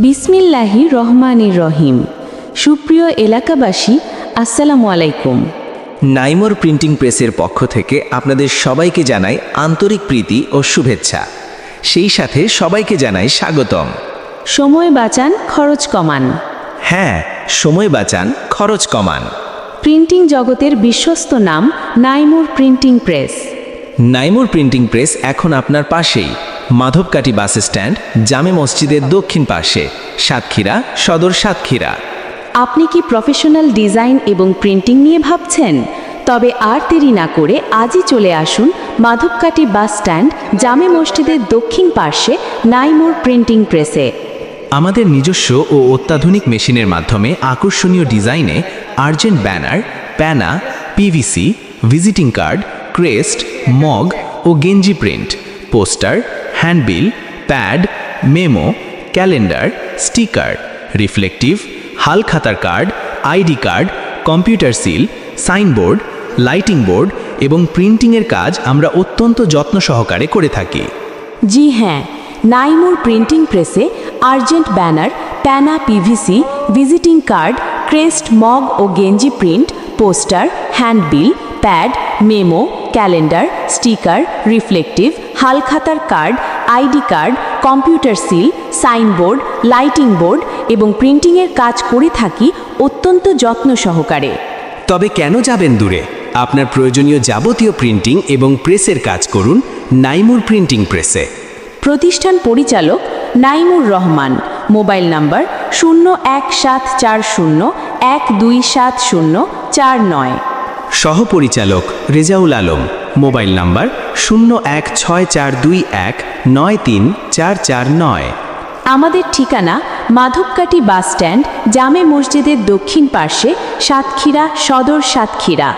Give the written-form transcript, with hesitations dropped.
বিসমিল্লাহির রহমানির রহিম। সুপ্রিয় এলাকাবাসী, আসসালামু আলাইকুম। নাইমোর প্রিন্টিং প্রেসের পক্ষ থেকে আপনাদের সবাইকে জানাই আন্তরিক প্রীতি ও শুভেচ্ছা। সেই সাথে সবাইকে জানাই স্বাগতম। সময় বাঁচান, খরচ কমান। হ্যাঁ, সময় বাঁচান, খরচ কমান। প্রিন্টিং জগতের বিশ্বস্ত নাম Naimur printing press. Naimur printing press এখন আপনার পাশেই, মাধবকাঠি বাস স্ট্যান্ড, জামে মসজিদের দক্ষিণ পাশে, সাতক্ষীরা সদর, সাতক্ষীরা। আপনি কি প্রফেশনাল ডিজাইন এবং প্রিন্টিং নিয়ে ভাবছেন? তবে আর দেরি না করে আজই চলে আসুন মাধবকাঠি বাস স্ট্যান্ড, জামে মসজিদের দক্ষিণ পার্শ্বে নাইমুর প্রিন্টিং প্রেসে। আমাদের নিজস্ব ও অত্যাধুনিক মেশিনের মাধ্যমে আকর্ষণীয় ডিজাইনে আর্জেন্ট ব্যানার, প্যানা, PVC, visiting card, crest, mug ও গেঞ্জি print, poster, handbill, pad, memo, calendar, sticker, reflective, হালখাতার card, ID card, computer seal, signboard, lighting board এবং প্রিন্টিংয়ের কাজ আমরা অত্যন্ত যত্ন সহকারে করে থাকি। জি হ্যাঁ, নাইমুর প্রিন্টিং প্রেসে আর্জেন্ট ব্যানার, প্যানা, PVC, visiting card, crest, mug ও গেঞ্জি print, poster, handbill, pad, memo, calendar, sticker, reflective, হালখাতার card, ID card, computer seal, signboard, lighting board এবং প্রিন্টিংয়ের কাজ করে থাকি অত্যন্ত যত্ন সহকারে। তবে কেন যাবেন দূরে? আপনার প্রয়োজনীয় যাবতীয় প্রিন্টিং এবং প্রেসের কাজ করুন নাইমুর প্রিন্টিং প্রেসে। প্রতিষ্ঠান পরিচালক নাইমুর রহমান। Mobile number 0170127049। সহপরিচালক রেজাউল আলম। Mobile number 016421934449। আমাদের ঠিকানা মাধবকাঠি বাস স্ট্যান্ড, জামে মসজিদের দক্ষিণ পার্শ্বে, সাতক্ষীরা সদর, সাতক্ষীরা।